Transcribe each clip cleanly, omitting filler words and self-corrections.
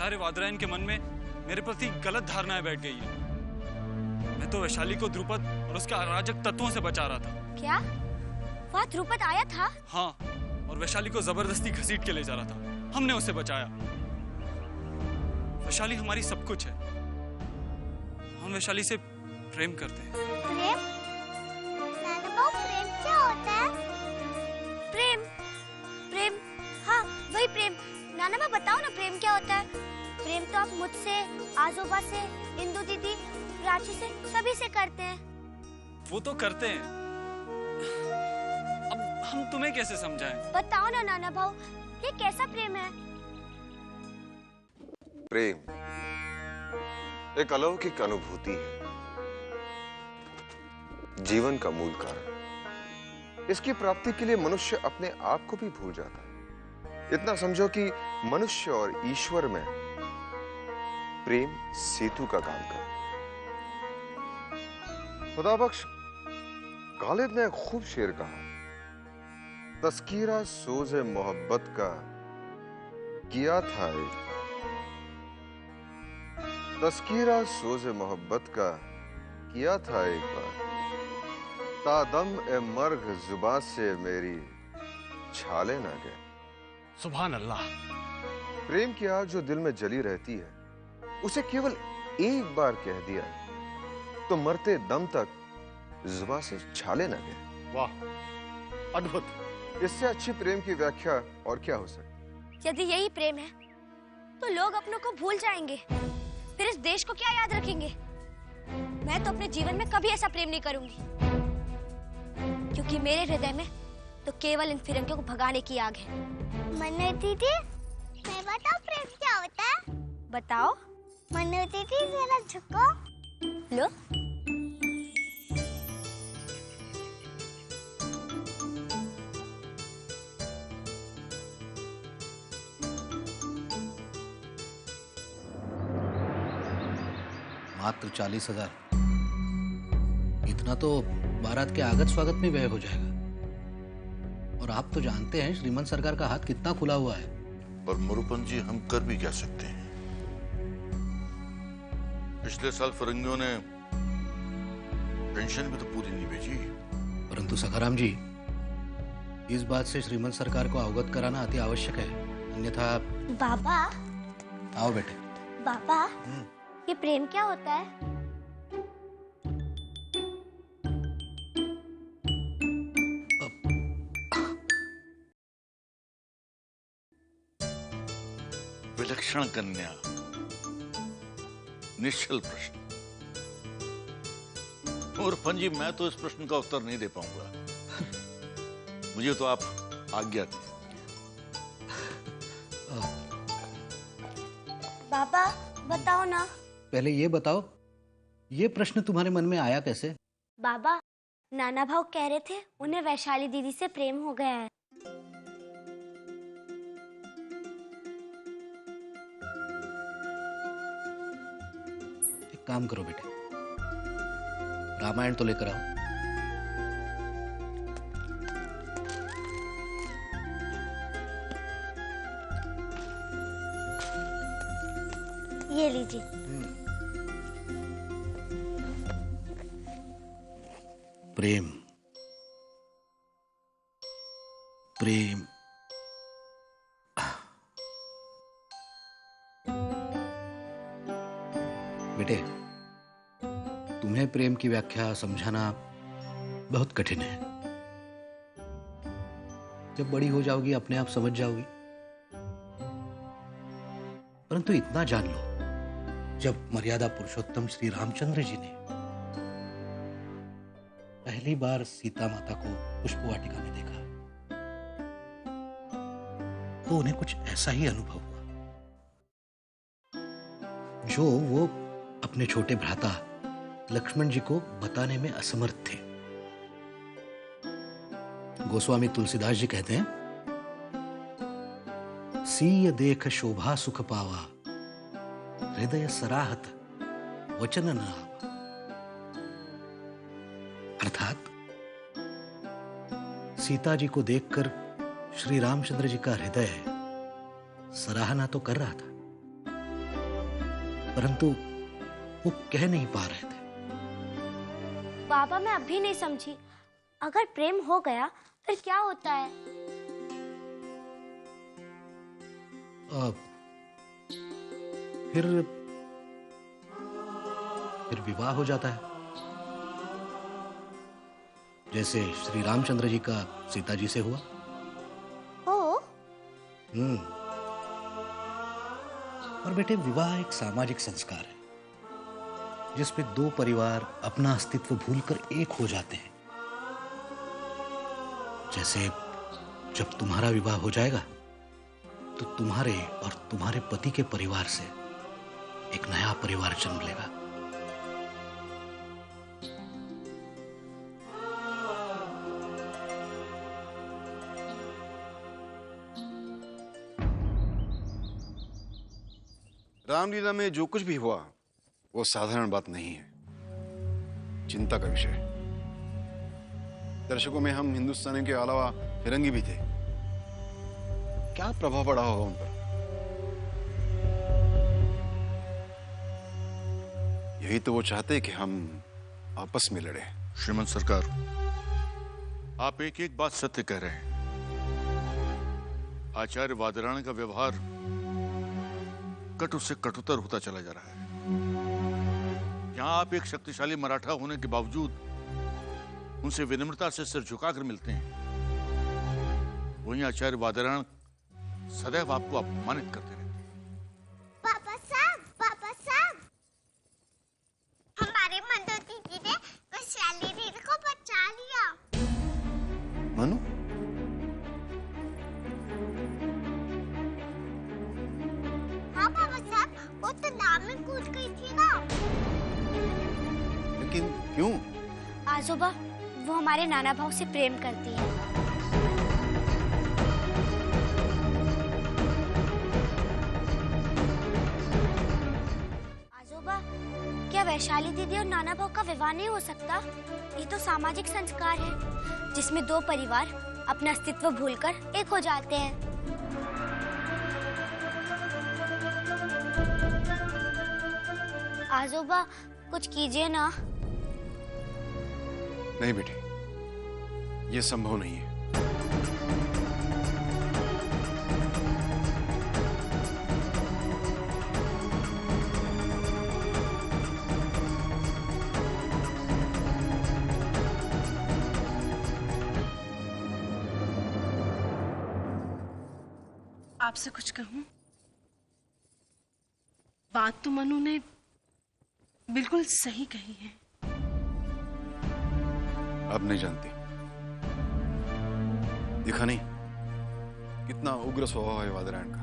सारे वादरायन के मन में मेरे प्रति गलत धारणाएं बैठ गई है। मैं तो वैशाली को ध्रुपद और उसके अराजक तत्वों से बचा रहा था। क्या वहाँ ध्रुपद आया था? हाँ, और वैशाली को जबरदस्ती घसीट के ले जा रहा था। हमने उसे बचाया। वैशाली हमारी सब कुछ है। हम वैशाली से प्रेम करते हैं। प्रेम? नाना प्रेम क्या होता है? प्रेम प्रेम हाँ वही प्रेम। नाना माँ बताओ ना प्रेम क्या होता है? प्रेम तो आप मुझसे, आजोबा से, इंदु दीदी, प्राची से, सभी से करते हैं। वो तो करते हैं, अब हम तुम्हें कैसे समझाएं? बताओ ना नाना भाऊ, ये कैसा प्रेम है? प्रेम एक अलौकिक अनुभूति है, जीवन का मूल कारण। इसकी प्राप्ति के लिए मनुष्य अपने आप को भी भूल जाता है। इतना समझो कि मनुष्य और ईश्वर में प्रेम सेतु का काम करता है। खुदा बख्श गालिब ने एक खूब शेर कहा, तस्कीरा सोज़े मोहब्बत का किया था एक, तस्कीरा सोज़े मोहब्बत का किया था एक बार, तादम ए मर्ग जुबान से मेरी छाले ना गए। सुभान अल्लाह। प्रेम की आग जो दिल में जली रहती है, उसे केवल एक बार कह दिया तो मरते दम तक जुबान से छाले न गए। वाह, अद्भुत। इससे अच्छी प्रेम की व्याख्या और क्या हो सकती? यदि यही प्रेम है तो लोग अपनों को भूल जाएंगे, फिर इस देश को क्या याद रखेंगे? मैं तो अपने जीवन में कभी ऐसा प्रेम नहीं करूंगी, क्योंकि मेरे हृदय में तो केवल इन फिरंगियों को भगाने की आग है। मन्नू दीदी, मैं बताऊं प्रेम क्या होता है? बताओ। मन्नू दीदी जरा झुको। लो। मात्र 40,000। इतना तो बारात के आगत स्वागत में व्यय हो जाएगा। और आप तो जानते हैं श्रीमंत सरकार का हाथ कितना खुला हुआ है। पर मुरुपन जी, हम कर भी क्या सकते हैं? पिछले साल फिरंगियों ने पेंशन भी तो पूरी नहीं भेजी। परंतु सखाराम जी, इस बात से श्रीमंत सरकार को अवगत कराना अति आवश्यक है, अन्यथा। बाबा। आओ बेटे। बाबा, ये प्रेम क्या होता है? विलक्षण कन्या, निश्चल प्रश्न। मुरुपन जी, मैं तो इस प्रश्न का उत्तर नहीं दे पाऊंगा। मुझे तो आप आज्ञा दें। बाबा बताओ ना। पहले ये बताओ, ये प्रश्न तुम्हारे मन में आया कैसे? बाबा, नाना भाव कह रहे थे उन्हें वैशाली दीदी से प्रेम हो गया है। एक काम करो बेटे, रामायण तो लेकर आओ। ये लीजिए। प्रेम, प्रेम। बेटे, तुम्हें प्रेम की व्याख्या समझाना बहुत कठिन है। जब बड़ी हो जाओगी अपने आप समझ जाओगी। परंतु इतना जान लो, जब मर्यादा पुरुषोत्तम श्री रामचंद्र जी ने पहली बार सीता माता को पुष्प वाटिका में देखा, तो उन्हें कुछ ऐसा ही अनुभव हुआ जो वो अपने छोटे भ्राता लक्ष्मण जी को बताने में असमर्थ थे। गोस्वामी तुलसीदास जी कहते हैं, सीय देख शोभा सुख पावा, हृदय सराहत वचन न आवा। अर्थात सीता जी को देखकर श्री रामचंद्र जी का हृदय सराहना तो कर रहा था, परंतु वो कह नहीं पा रहे थे। बाबा मैं अभी नहीं समझी, अगर प्रेम हो गया फिर क्या होता है? फिर विवाह हो जाता है, जैसे श्री रामचंद्र जी का सीता जी से हुआ। ओ? और बेटे, विवाह एक सामाजिक संस्कार है जिसमें दो परिवार अपना अस्तित्व भूलकर एक हो जाते हैं। जैसे जब तुम्हारा विवाह हो जाएगा तो तुम्हारे और तुम्हारे पति के परिवार से एक नया परिवार जन्म लेगा। रामलीला में जो कुछ भी हुआ वो साधारण बात नहीं है, चिंता का विषय है। दर्शकों में हम हिंदुस्तानी के अलावा फिरंगी भी थे। क्या प्रभाव पड़ा होगा उन पर? यही तो वो चाहते कि हम आपस में लड़े। श्रीमंत सरकार, आप एक एक बात सत्य कह रहे हैं। आचार्य वादरायण का व्यवहार कटु से कटुतर होता चला जा रहा है। यहां आप एक शक्तिशाली मराठा होने के बावजूद उनसे विनम्रता से सिर झुकाकर मिलते हैं, वहीं आचार्य वादरायण सदैव आपको अपमानित करते रहते हैं। पापा साहब, हमारे मंदो दीदी ने वैशाली दीदी को बचा लिया। मनु, हाँ पापा साहब, वो तो नाव में कूद गई थी ना। लेकिन क्यों? आजोबा, वो हमारे नाना भाव से प्रेम करती है। आजोबा, क्या वैशाली दीदी और नाना भाव का विवाह नहीं हो सकता? ये तो सामाजिक संस्कार है जिसमें दो परिवार अपना अस्तित्व भूलकर एक हो जाते हैं। आजोबा, कुछ कीजिए ना। नहीं बेटी, ये संभव नहीं है। आपसे कुछ कहूं? बात तो मनु ने बिल्कुल सही कही है। अब नहीं जानती, दिखा नहीं कितना उग्र स्वभाव है वादरायण का।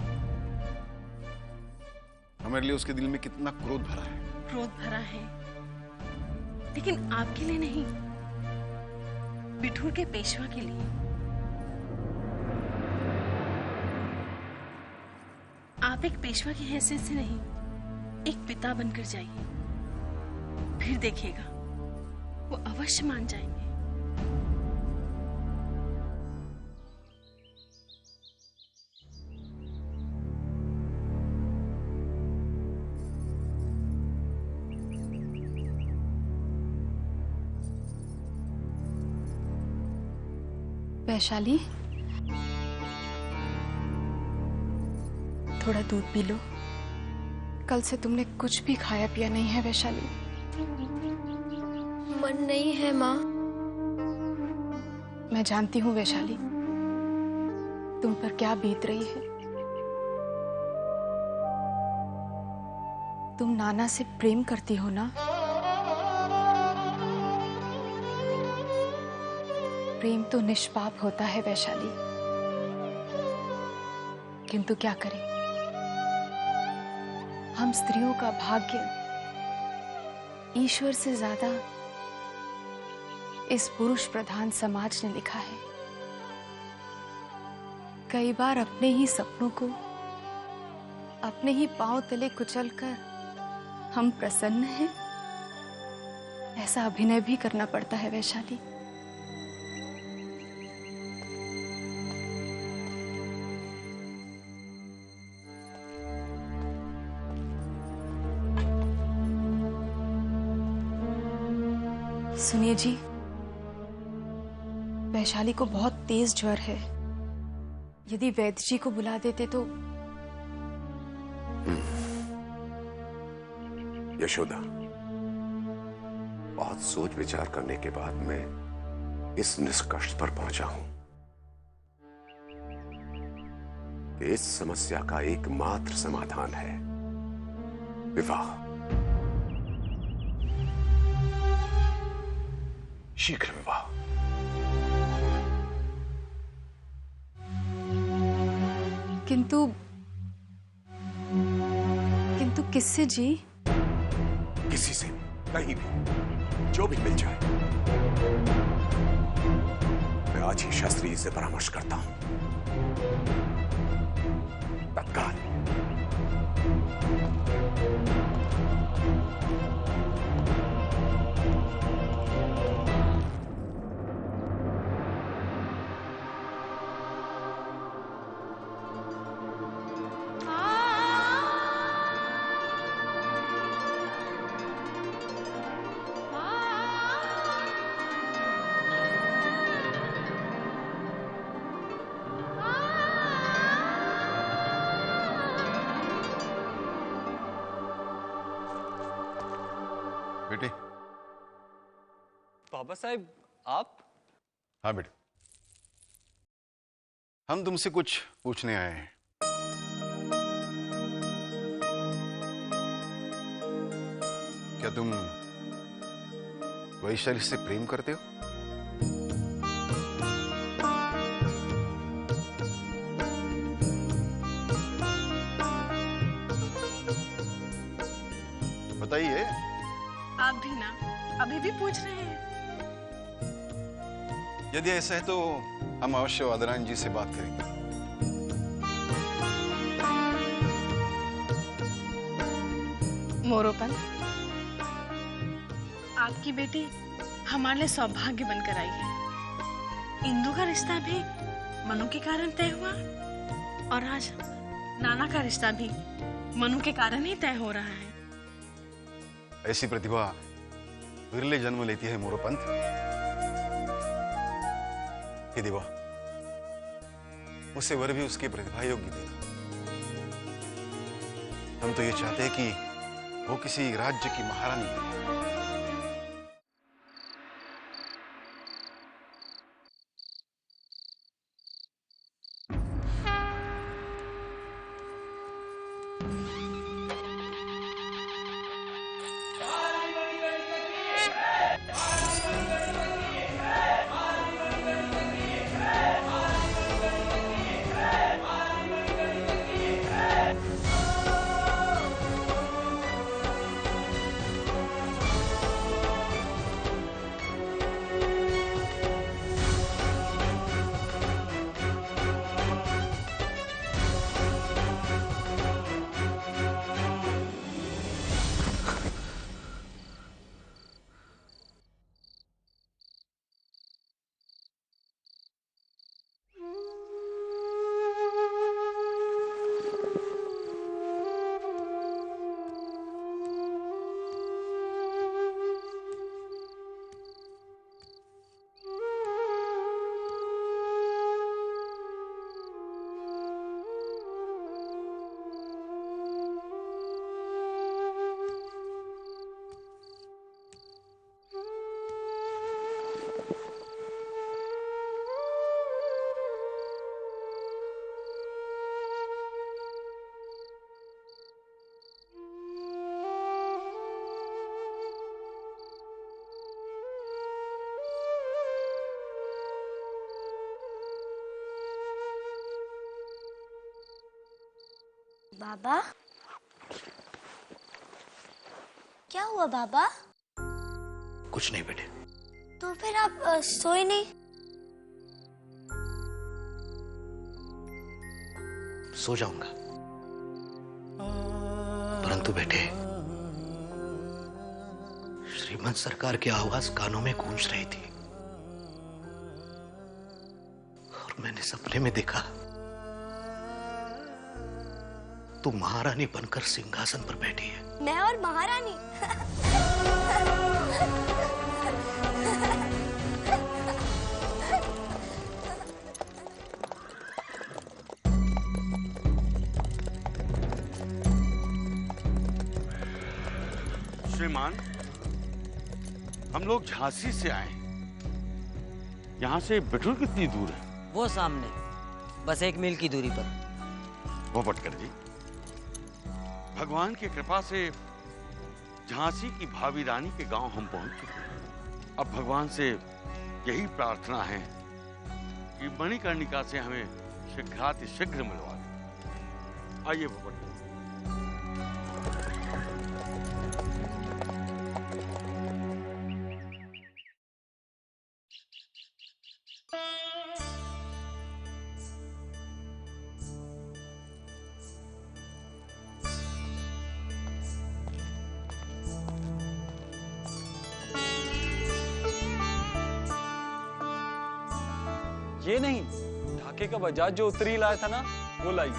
हमारे लिए उसके दिल में कितना क्रोध भरा है। क्रोध भरा है, लेकिन आपके लिए नहीं, बिठूर के पेशवा के लिए। आप एक पेशवा की हैसियत से नहीं, एक पिता बनकर जाइए, फिर देखिएगा वो अवश्य मान जाएंगे। वैशाली, थोड़ा दूध पी लो। कल से तुमने कुछ भी खाया पिया नहीं है वैशाली। मन नहीं है माँ। मैं जानती हूँ वैशाली, तुम पर क्या बीत रही है। तुम नाना से प्रेम करती हो ना? प्रेम तो निष्पाप होता है वैशाली, किंतु क्या करें, हम स्त्रियों का भाग्य ईश्वर से ज्यादा इस पुरुष प्रधान समाज ने लिखा है। कई बार अपने ही सपनों को अपने ही पांव तले कुचलकर हम प्रसन्न हैं, ऐसा अभिनय भी करना पड़ता है वैशाली। सुनिए जी, वैशाली को बहुत तेज ज्वर है। यदि वैद्य जी को बुला देते तो। यशोदा, बहुत सोच विचार करने के बाद मैं इस निष्कर्ष पर पहुंचा हूं कि इस समस्या का एकमात्र समाधान है विवाह। शीघ्र विवाह। किंतु किससे जी? किसी से, कहीं भी, जो भी मिल जाए। मैं आज ही शास्त्री जी से परामर्श करता हूं, तत्काल। बेटे। बाबा साहब, आप? हाँ बेटे, हम तुमसे कुछ पूछने आए हैं। क्या तुम वैशाली से प्रेम करते हो? बताइए। आप भी ना अभी भी पूछ रहे हैं? यदि ऐसा है तो हम अवश्य वादरायण जी से बात करेंगे। मोरोपन, आपकी बेटी हमारे लिए सौभाग्य बनकर आई है। इंदु का रिश्ता भी मनु के कारण तय हुआ और आज नाना का रिश्ता भी मनु के कारण ही तय हो रहा है। ऐसी प्रतिभा विरले जन्म लेती है मोरोपंत। हे देवा, उसे वर भी उसकी प्रतिभा योग्य देना। हम तो ये चाहते हैं कि वो किसी राज्य की महारानी बने। बाबा, क्या हुआ बाबा? कुछ नहीं बेटे। तो फिर आप सोए नहीं? सो जाऊंगा, परंतु बेटे श्रीमंत सरकार की आवाज कानों में गूंज रही थी और मैंने सपने में देखा तू महारानी बनकर सिंहासन पर बैठी है। मैं और महारानी? श्रीमान, हम लोग झांसी से आए। यहाँ से बिठूर कितनी दूर है? वो सामने, बस 1 मील की दूरी पर। वो पटकर जी, भगवान की कृपा से झांसी की भावी रानी के गांव हम पहुंच चुके हैं। अब भगवान से यही प्रार्थना है कि मणिकर्णिका से हमें शीघ्रातिशीघ्र मिलवा दें। आइए भगवान। ये नहीं, ढाके का बजाज जो उत्तरी लाया था ना, वो लाइए।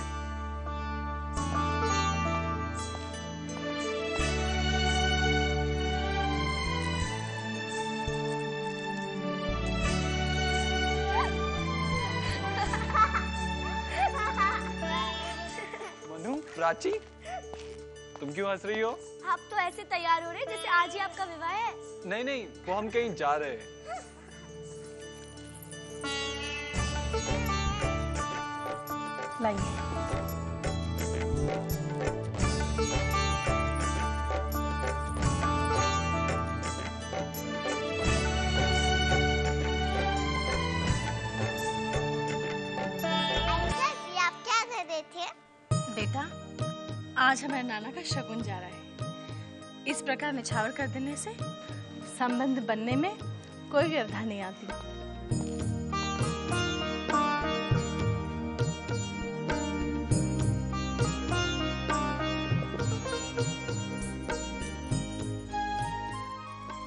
मनु, प्राची, तुम क्यों हंस रही हो? आप तो ऐसे तैयार हो रहे जैसे आज ही आपका विवाह है। नहीं नहीं, वो हम कहीं जा रहे हैं। लाइए। आप क्या कर रहे थे? बेटा, आज हमारे नाना का शगुन जा रहा है। इस प्रकार निछावर कर देने से संबंध बनने में कोई व्यवधान नहीं आती।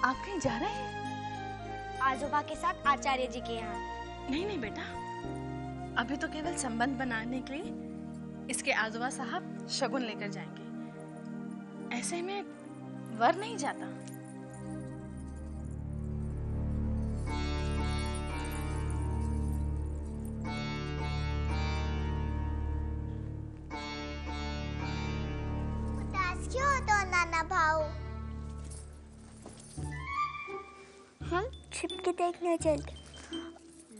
आप कहीं जा रहे हैं? आजोबा के साथ आचार्य जी के यहाँ। नहीं नहीं बेटा, अभी तो केवल संबंध बनाने के लिए इसके आजोबा साहब शगुन लेकर जाएंगे। ऐसे में वर नहीं जाता। उदास क्यों हो तो नाना भाऊ? हम छिपके देखने चलते।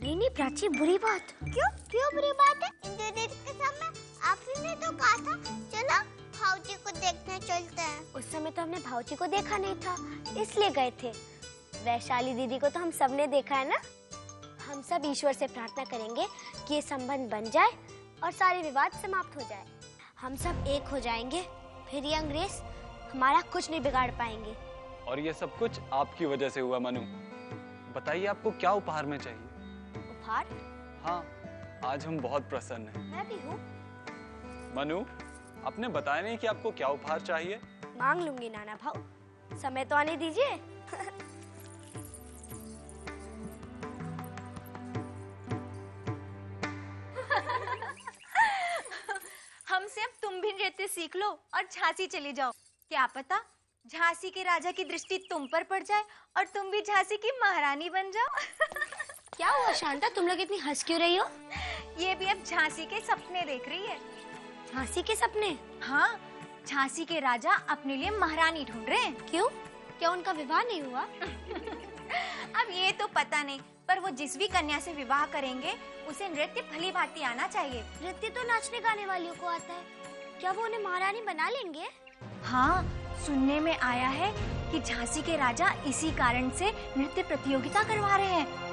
नहीं प्राची, बुरी बात। क्यों क्यों बुरी बात है? इंद्रदेव के सामने आपने तो कहा था चलो भाऊजी को देखने चलते हैं। उस समय तो हमने भाऊजी को देखा नहीं था, इसलिए गए थे। वैशाली दीदी को तो हम सबने देखा है ना। हम सब ईश्वर से प्रार्थना करेंगे कि ये संबंध बन जाए और सारे विवाद समाप्त हो जाए। हम सब एक हो जाएंगे, फिर ये अंग्रेज हमारा कुछ नहीं बिगाड़ पाएंगे। और ये सब कुछ आपकी वजह से हुआ। मनु, बताइए आपको क्या उपहार में चाहिए? उपहार? हाँ, आज हम बहुत प्रसन्न हैं। मैं भी हूँ। मनु, आपने बताया नहीं कि आपको क्या उपहार चाहिए? मांग लूंगी नाना भाऊ, समय तो आने दीजिए। हमसे अब तुम भी नृत्य सीख लो और झांसी चली जाओ। क्या पता झांसी के राजा की दृष्टि तुम पर पड़ जाए और तुम भी झांसी की महारानी बन जाओ। क्या हुआ शांता, तुम लोग इतनी हंस क्यों रही हो? ये भी अब झांसी के सपने देख रही है। झांसी के सपने? हाँ, झांसी के राजा अपने लिए महारानी ढूंढ रहे हैं। क्यों? क्या उनका विवाह नहीं हुआ? अब ये तो पता नहीं, पर वो जिस भी कन्या से विवाह करेंगे उसे नृत्य भली भांति आना चाहिए। नृत्य तो नाचने गाने वालियों को आता है, क्या वो उन्हें महारानी बना लेंगे? हाँ, सुनने में आया है कि झांसी के राजा इसी कारण से नृत्य प्रतियोगिता करवा रहे हैं।